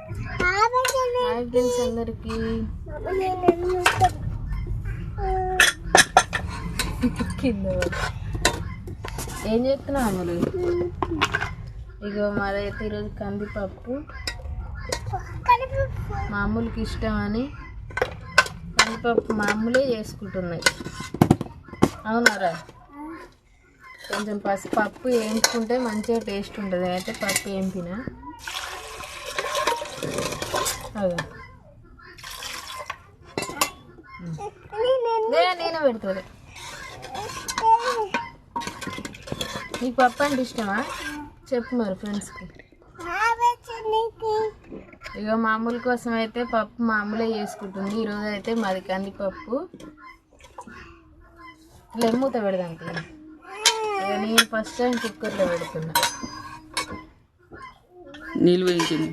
Hi friends అందరికి. కింద ఏం చేస్తున్నావు అమలు? ఇగో మాదైతే ఈరోజు కందిపప్పు మామూలుకి ఇష్టం అని కందిపప్పు మామూలే చేసుకుంటున్నాయి. అవునారా? కొంచెం పప్పు వేయించుకుంటే మంచిగా టేస్ట్ ఉంటుంది. అయితే పప్పు వేయింపిన నేను పెడుతుంది. నీకు పప్పు అంటే ఇష్టమా చెప్పు మరి ఫ్రెండ్స్కి. ఇక మామూలు కోసం అయితే పప్పు మామూలే చేసుకుంటుంది. ఈరోజు అయితే మాది కందిపప్పు. మూత పెడదాం. ఇక నేను ఫస్ట్ టైం కుక్కర్లో పెడుతున్నా. నీళ్ళు వేయించింది.